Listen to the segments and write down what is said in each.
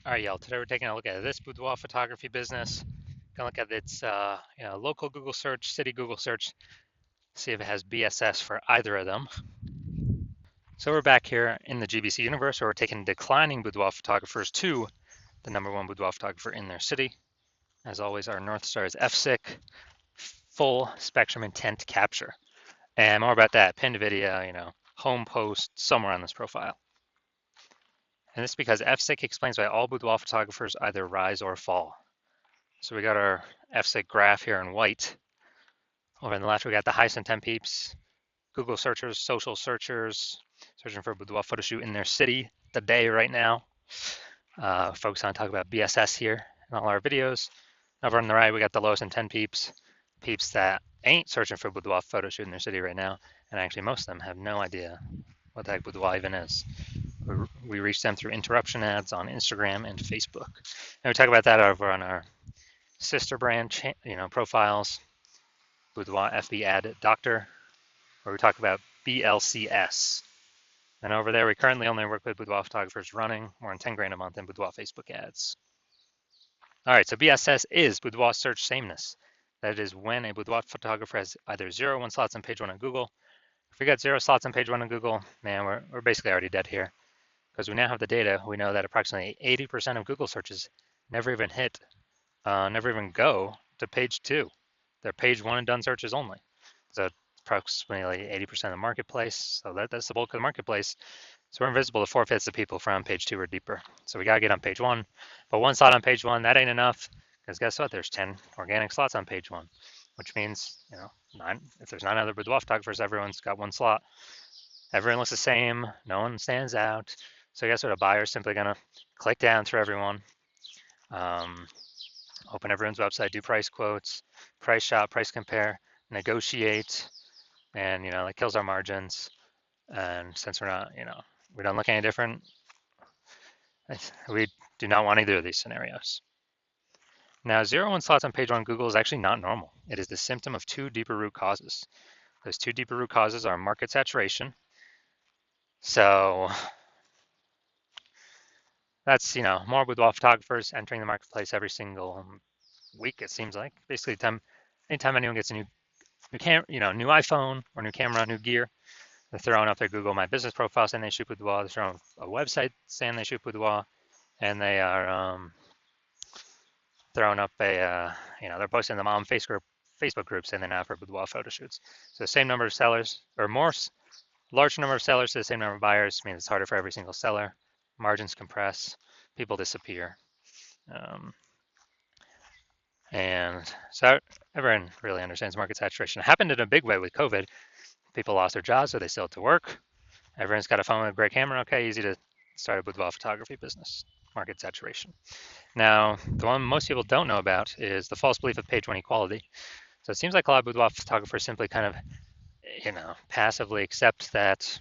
All right, y'all. Today we're taking a look at this boudoir photography business. Gonna look at its local Google search, city Google search, see if it has BSS for either of them. So we're back here in the GBC universe, where we're taking declining boudoir photographers to the #1 boudoir photographer in their city. As always, our North Star is FSIC, full spectrum intent capture. And more about that, pinned video, home post somewhere on this profile. And this is because FSIC explains why all boudoir photographers either rise or fall. So we got our FSIC graph here in white. Over on the left, we got the highest intent peeps, Google searchers, social searchers, searching for a boudoir photo shoot in their city today, right now. Focus on talk about BSS here in all our videos. Over on the right, we got the lowest intent peeps, peeps that ain't searching for a boudoir photo shoot in their city right now. And actually, most of them have no idea what the heck boudoir even is. We reach them through interruption ads on Instagram and Facebook. And we talk about that over on our sister brand, profiles, Boudoir FB Ad Doctor, where we talk about BLCS. And over there, we currently only work with boudoir photographers running more than 10 grand a month in boudoir Facebook ads. All right, so BSS is boudoir search sameness. That is when a boudoir photographer has either 0 or 1 slots on page 1 on Google. If we got 0 slots on page 1 on Google, man, we're basically already dead here. Because we now have the data, we know that approximately 80% of Google searches never even never even go to page 2. They're page 1 and done searches only. So approximately 80% of the marketplace. So that's the bulk of the marketplace. So we're invisible to 4/5 of people from page 2 or deeper. So we got to get on page 1. But 1 slot on page 1, that ain't enough. Because guess what? There's 10 organic slots on page 1, which means, if there's 9 other boudoir photographers, everyone's got 1 slot. Everyone looks the same. No one stands out. So guess what? A buyer is simply going to click down through everyone, open everyone's website, do price quotes, price shop, price compare, negotiate, and that kills our margins. And since we don't look any different, we do not want either of these scenarios. Now, 0 1 slots on page 1 Google is actually not normal. It is the symptom of 2 deeper root causes. Those 2 deeper root causes are market saturation. So that's more boudoir photographers entering the marketplace every single week, it seems like. Basically, anytime anyone gets a new new iPhone or new camera, new gear, they're throwing up their Google My Business profile saying they shoot boudoir. They're throwing a website saying they shoot boudoir, and they are throwing up they're posting them on Facebook groups saying they're now for boudoir photo shoots. So the same number of sellers, or large number of sellers to the same number of buyers, means it's harder for every single seller. Margins compress, people disappear. And so everyone really understands market saturation. It happened in a big way with COVID. People lost their jobs, so they still had to work. Everyone's got a phone with a great camera. Okay, easy to start a boudoir photography business. Market saturation. Now, the one most people don't know about is the false belief of page 1 equality. So it seems like a lot of boudoir photographers simply kind of, passively accept that,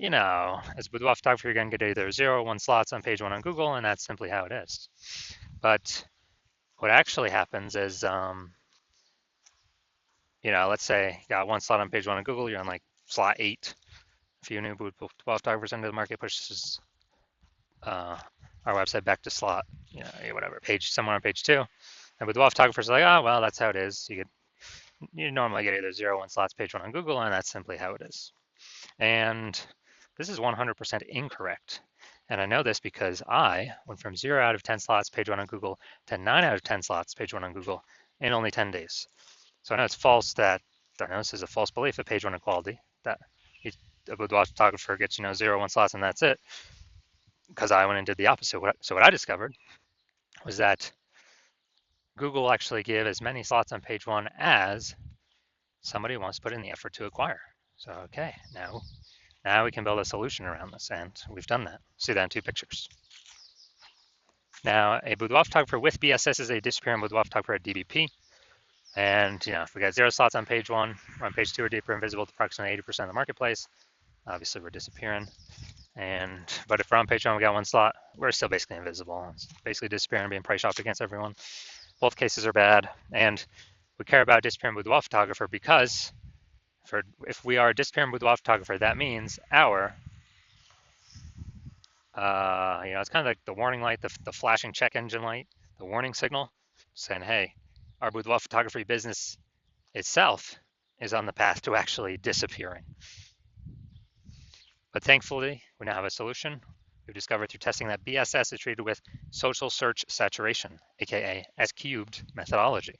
as a boudoir photographer, you're going to get either 0 or 1 slots on page 1 on Google, and that's simply how it is. But what actually happens is, let's say you got 1 slot on page 1 on Google, you're on like slot 8. A few new boudoir photographers into the market pushes our website back to slot, somewhere on page 2. And boudoir photographers are like, oh, well, that's how it is. You normally get either 0 or 1 slots page 1 on Google, and that's simply how it is. And this is 100% incorrect. And I know this because I went from 0 out of 10 slots page 1 on Google to 9 out of 10 slots page 1 on Google in only 10 days. So I know it's false this is a false belief of page 1 equality, that a boudoir photographer gets 0 1 slots and that's it, because I went and did the opposite. So what I discovered was that Google actually give as many slots on page 1 as somebody wants to put in the effort to acquire. So okay, now we can build a solution around this, and we've done that. See that in 2 pictures. Now, a boudoir photographer with BSS is a disappearing boudoir photographer at DBP. And if we got 0 slots on page 1, we're on page 2 or deeper, invisible to approximately 80% of the marketplace. Obviously, we're disappearing. But if we're on page 1, we got 1 slot, we're still basically invisible. It's basically disappearing, being price shopped against everyone. Both cases are bad, and we care about disappearing boudoir photographer because if we are a disappearing boudoir photographer, that means our It's kind of like the warning light, the flashing check engine light, the warning signal, saying, hey, our boudoir photography business itself is on the path to actually disappearing. But thankfully, we now have a solution. We've discovered through testing that BSS is treated with social search saturation, aka S cubed methodology.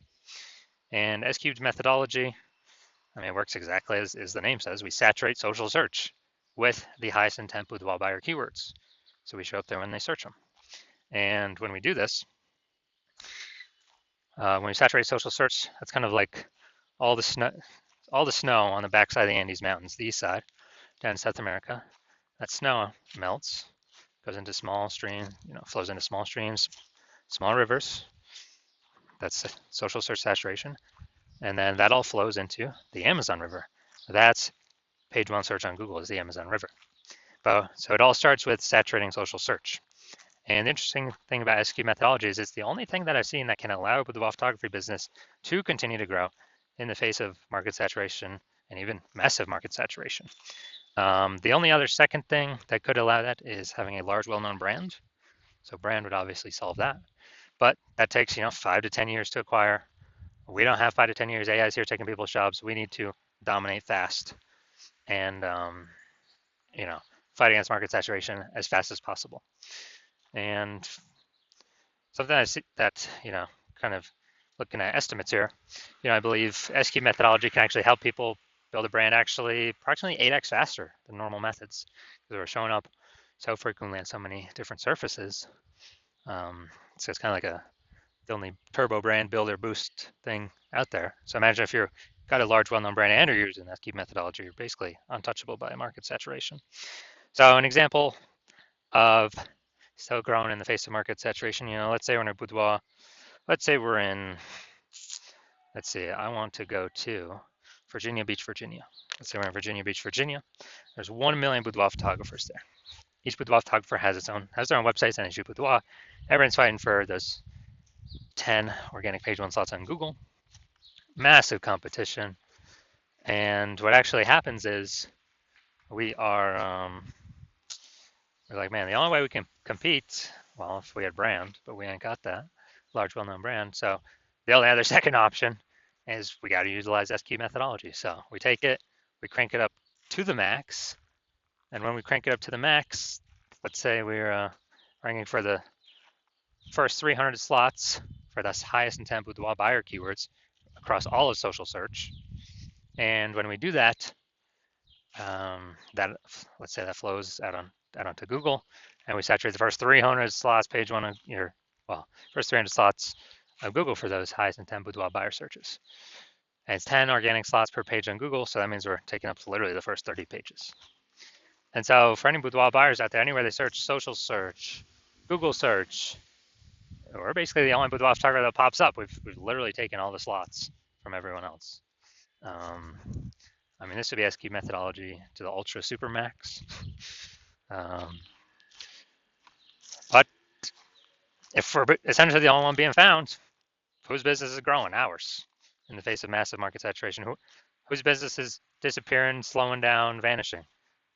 And S cubed methodology, it works exactly as the name says. We saturate social search with the highest intent boudoir buyer keywords. So we show up there when they search them. And when we do this, when we saturate social search, that's kind of like all the snow on the backside of the Andes Mountains, the east side, down in South America. That snow melts, goes into small streams, flows into small streams, small rivers. That's social search saturation. And then that all flows into the Amazon River. That's page one search on Google is the Amazon River. So it all starts with saturating social search. And the interesting thing about SQ methodology is it's the only thing that I've seen that can allow the boudoir photography business to continue to grow in the face of market saturation and even massive market saturation. The only other second thing that could allow that is having a large, well-known brand. So brand would obviously solve that, but that takes 5 to 10 years to acquire. We don't have 5 to 10 years. AI is here taking people's jobs. We need to dominate fast and fight against market saturation as fast as possible. And something I see that kind of looking at estimates here, I believe SQ methodology can actually help people build a brand actually approximately 8x faster than normal methods because we're showing up so frequently on so many different surfaces. So it's kind of like the only turbo brand builder boost thing out there. So imagine if you're got a large well-known brand and you're using SQ methodology, you're basically untouchable by market saturation. So an example of still growing in the face of market saturation, let's say we're in a boudoir. Let's say we're in, I want to go to Virginia Beach, Virginia. Let's say we're in Virginia Beach, Virginia. There's 1 million boudoir photographers there. Each boudoir photographer has their own websites and they boudoir. Everyone's fighting for those 10 organic page one slots on Google. Massive competition. And what actually happens is we're like, man, the only way we can compete, well, if we had brand, but we ain't got that large, well-known brand. So the only other second option is we got to utilize SQ methodology. So we take it, we crank it up to the max. And when we crank it up to the max, let's say we're ranking for the first 300 slots for the highest intent boudoir buyer keywords across all of social search. And when we do that, let's say that flows out onto Google, and we saturate the first 300 slots, page one of first 300 slots of Google for those highest intent boudoir buyer searches. And it's 10 organic slots per page on Google, so that means we're taking up literally the first 30 pages. And so for any boudoir buyers out there, anywhere they search, social search, Google search, we're basically the only boudoir photographer that pops up. We've literally taken all the slots from everyone else. This would be SQ methodology to the ultra super max. But if we're essentially the only one being found, whose business is growing? Ours, in the face of massive market saturation. Whose business is disappearing, slowing down, vanishing?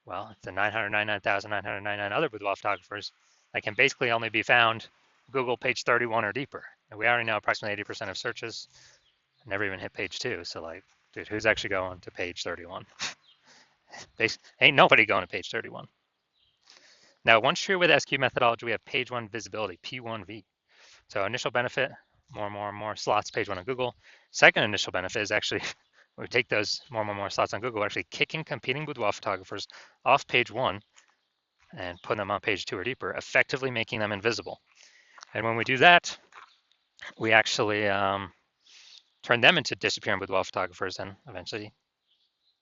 Well, it's the 999,999 other boudoir photographers that can basically only be found Google page 31 or deeper. And we already know approximately 80% of searches never even hit page 2. So dude, who's actually going to page 31? Ain't nobody going to page 31. Now, once true with SQ methodology, we have page 1 visibility, P1V. So initial benefit, more slots, page 1 on Google. Second initial benefit is actually, we take those more slots on Google, we're actually kicking competing boudoir photographers off page 1 and putting them on page 2 or deeper, effectively making them invisible. And when we do that, we actually turn them into disappearing boudoir photographers, and eventually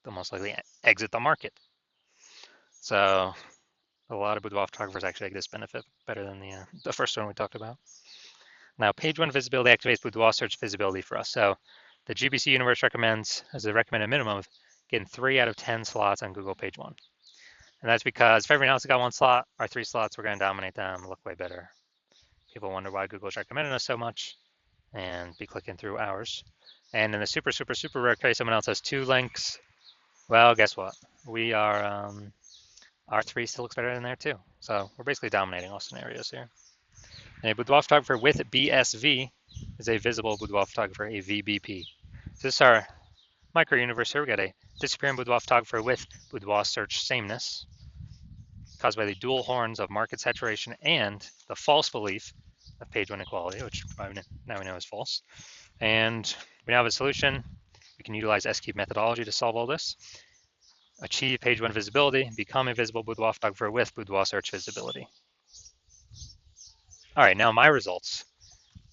they'll most likely exit the market. So a lot of boudoir photographers actually get this benefit better than the first one we talked about. Now, page 1 visibility activates boudoir search visibility for us. So the GBC universe recommends, as a recommended minimum, of getting 3 out of 10 slots on Google page 1. And that's because if everyone else has got 1 slot, our 3 slots, we're going to dominate them, look way better. People wonder why Google's recommending us so much and be clicking through ours. And in the super rare case someone else has 2 links, well, guess what? We are R3 still looks better than there too. So we're basically dominating all scenarios here. And a boudoir photographer with BSV is a visible boudoir photographer, a VBP. So this is our micro universe here. We got a disappearing boudoir photographer with boudoir search sameness caused by the dual horns of market saturation and the false belief of page one equality, which now we know is false. And we now have a solution. We can utilize S-cube methodology to solve all this. Achieve page one visibility, become a visible boudoir photographer with boudoir search visibility. All right, now my results,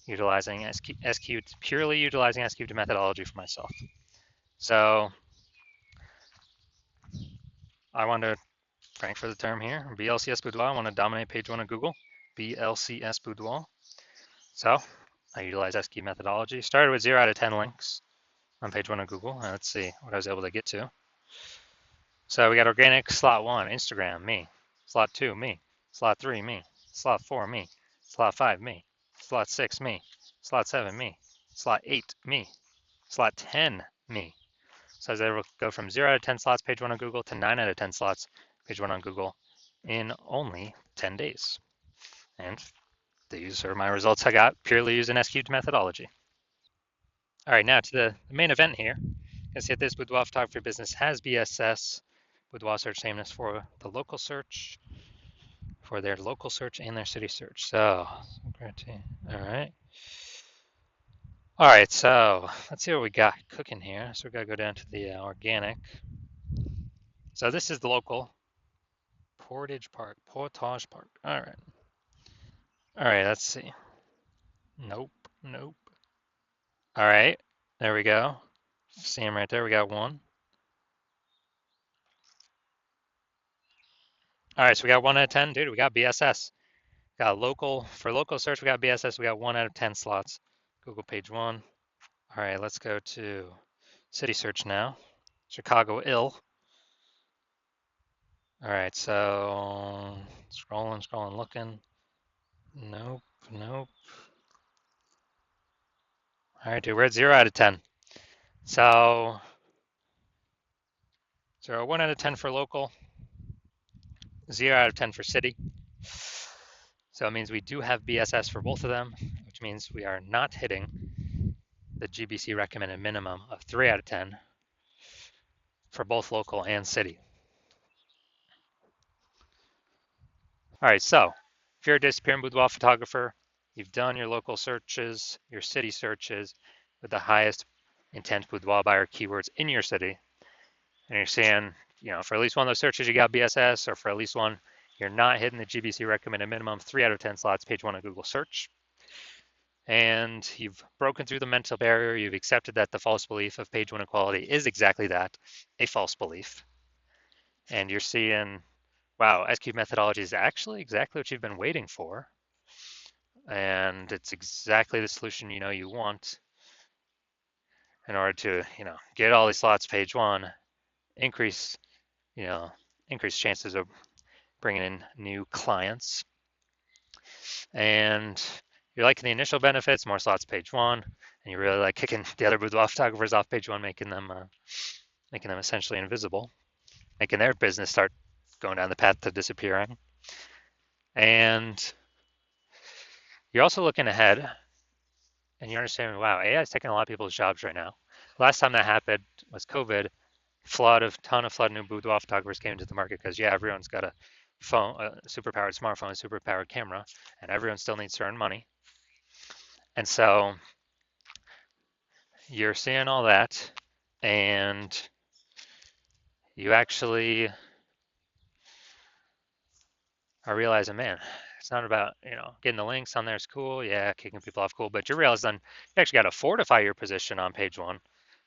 utilizing S-cube, purely utilizing S-cube methodology for myself. So I want to, frank for the term here, BLCS boudoir, I want to dominate page one of Google, BLCS boudoir. So I utilize S-cube methodology, started with 0 out of 10 links on page one of Google. And let's see what I was able to get to. So we got organic, slot 1, Instagram, me. Slot 2, me. Slot 3, me. Slot 4, me. Slot 5, me. Slot 6, me. Slot 7, me. Slot 8, me. Slot 10, me. So I was able to go from 0 out of 10 slots page 1 on Google to 9 out of 10 slots page 1 on Google in only 10 days. And these are my results I got purely using S-cubed methodology. All right, now to the main event here. You can see that this boudoir photography business has BSS, boudoir search sameness for the local search, for their local search and their city search. So, all right. All right, so let's see what we got cooking here. So we gotta go down to the organic. So this is the local Portage Park. All right. All right, let's see. Nope. All right, there we go. See him right there. We got one. All right, so we got 1 out of 10. Dude, we got BSS. Got local, for local search, we got BSS. We got 1 out of 10 slots. Google page 1. All right, let's go to city search now. Chicago ill. All right, so scrolling, looking. Nope. All right, dude, we're at 0 out of 10. So 1 out of 10 for local, 0 out of 10 for city. So it means we do have BSS for both of them, which means we are not hitting the GBC recommended minimum of 3 out of 10 for both local and city. All right, so if you're a disappearing boudoir photographer, you've done your local searches, your city searches with the highest intent boudoir buyer keywords in your city, and you're seeing, for at least one of those searches you got BSS, or for at least one you're not hitting the GBC recommended minimum 3 out of 10 slots page 1 of Google search, and you've broken through the mental barrier, you've accepted that the false belief of page 1 equality is exactly that, a false belief, and you're seeing, wow, S-cube methodology is actually exactly what you've been waiting for, and it's exactly the solution you want in order to get all these slots page 1, increase chances of bringing in new clients, and you're liking the initial benefits, more slots page 1, and you really like kicking the other boudoir photographers off page 1, making them essentially invisible, making their business start going down the path to disappearing. And you're also looking ahead, and you're understanding, wow, AI is taking a lot of people's jobs right now. Last time that happened was COVID. Ton of new boudoir photographers came into the market because everyone's got a phone, a superpowered smartphone, a superpowered camera, and everyone still needs to earn money. And so you're seeing all that, and you actually are realizing, man, it's not about getting the links on there is cool, kicking people off cool, but you realize then you actually got to fortify your position on page 1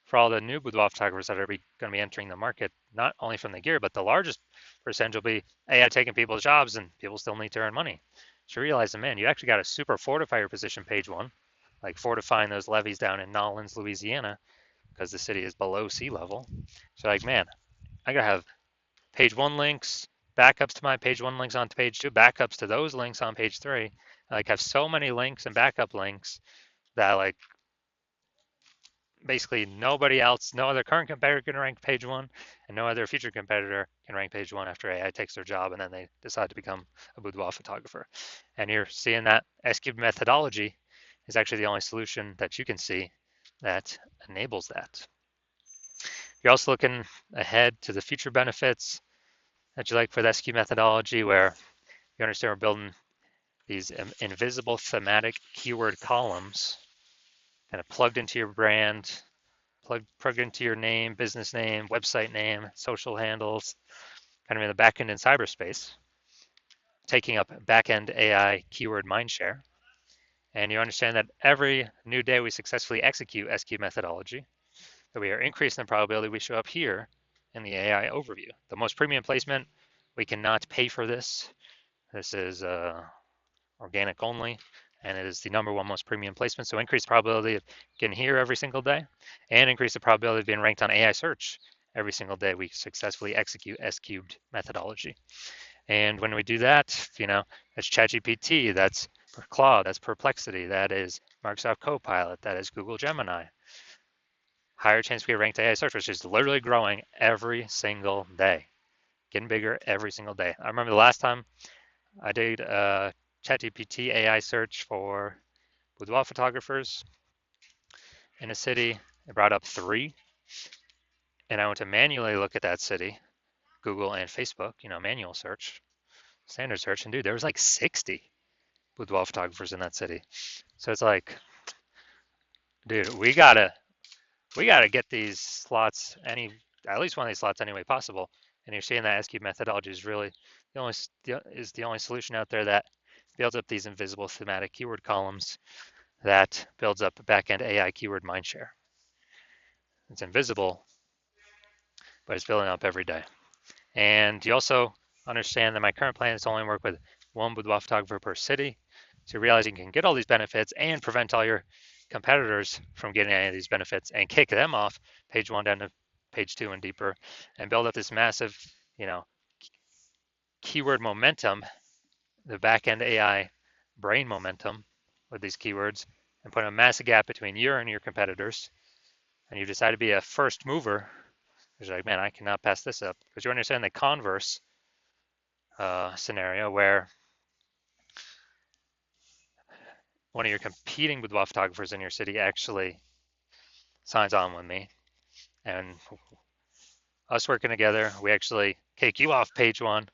for all the new boudoir photographers that are going to be entering the market, not only from the gear, but the largest percentage will be AI taking people's jobs, and people still need to earn money. So you realize, man, you actually got to super fortify your position page 1, like fortifying those levees down in Nolens, Louisiana, because the city is below sea level. So like, man, I got to have page 1 links, backups to my page 1 links on page 2, backups to those links on page 3. I have so many links and backup links that basically nobody else, no other current competitor can rank page one, and no other future competitor can rank page one after AI takes their job and then they decide to become a boudoir photographer. And you're seeing that S-cubed methodology is actually the only solution that you can see that enables that. You're also looking ahead to the future benefits that you like for the S-cubed methodology, where you understand we're building these invisible thematic keyword columns kind of plugged into your brand, plugged into your name, business name, website name, social handles, kind of in the backend in cyberspace, taking up backend AI keyword mindshare. And you understand that every new day we successfully execute SQ methodology, that we are increasing the probability we show up here in the AI overview. The most premium placement, we cannot pay for this. This is organic only, and it is the number one most premium placement. So increase the probability of getting here every single day, and increase the probability of being ranked on AI search every single day we successfully execute S-cubed methodology. And when we do that, that's ChatGPT, that's Claude, that's Perplexity, that is Microsoft Copilot, that is Google Gemini. Higher chance we get ranked AI search, which is literally growing every single day, getting bigger every single day. I remember the last time I did ChatGPT AI search for boudoir photographers in a city. It brought up 3, and I went to manually look at that city, Google and Facebook, manual search, standard search, and dude, there was like 60 boudoir photographers in that city. So it's like, dude, we gotta get these slots at least one of these slots any way possible. And you're seeing that SQ methodology is really the only solution out there that builds up these invisible thematic keyword columns that builds up backend AI keyword mindshare. It's invisible, but it's building up every day. And you also understand that my current plan is to only work with one boudoir photographer per city. So you realize you can get all these benefits and prevent all your competitors from getting any of these benefits and kick them off page one down to page 2 and deeper, and build up this massive, keyword momentum, the backend AI brain momentum with these keywords, and put a massive gap between you and your competitors. And you decide to be a first mover. You're like, man, I cannot pass this up, because you understand the converse scenario where one of your competing boudoir photographers in your city actually signs on with me, and us working together, we actually kick you off page 1,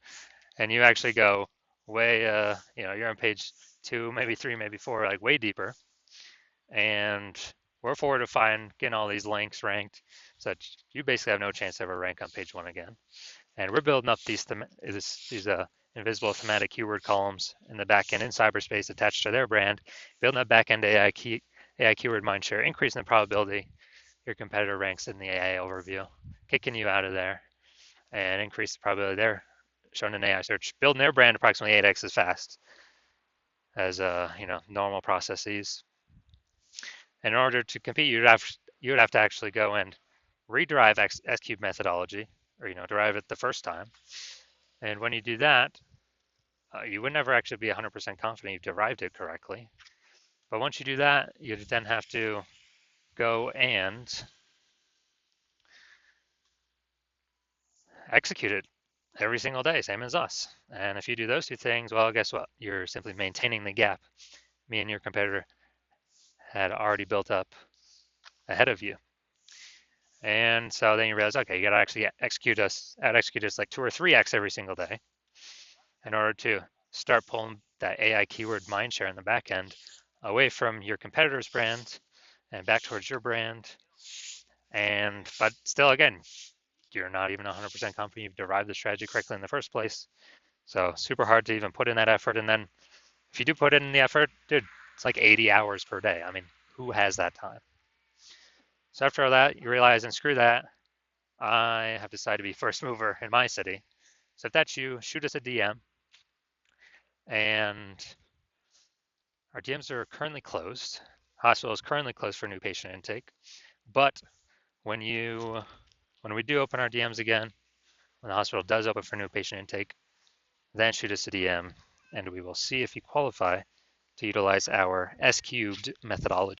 and you actually go way, you're on page 2, maybe 3, maybe 4, like way deeper, and we're forward to getting all these links ranked, so that you basically have no chance to ever rank on page 1 again. And we're building up these invisible thematic keyword columns in the backend in cyberspace attached to their brand, building that backend AI keyword mindshare, increasing the probability your competitor ranks in the AI overview, kicking you out of there, and increase the probability they're shown in AI search, building their brand approximately 8x as fast as normal processes. And in order to compete, you would have to actually go and rederive S-cube methodology, or derive it the first time. And when you do that, you would never actually be 100% confident you've derived it correctly. But once you do that, you then have to go and execute it every single day, same as us. And if you do those 2 things, well, guess what? You're simply maintaining the gap me and your competitor had already built up ahead of you. And so then you realize, okay, you got to actually execute us like 2 or 3x every single day in order to start pulling that AI keyword mindshare in the back end away from your competitor's brand and back towards your brand. But still, again, you're not even 100% confident you've derived the strategy correctly in the first place. So super hard to even put in that effort. And then if you do put in the effort, dude, it's like 80 hours per day. I mean, who has that time? So after all that, you realize, and screw that, I have decided to be first mover in my city. So if that's you, shoot us a DM. And our DMs are currently closed. Hospital is currently closed for new patient intake. But when we do open our DMs again, when the hospital does open for new patient intake, then shoot us a DM, and we will see if you qualify to utilize our S-cubed methodology.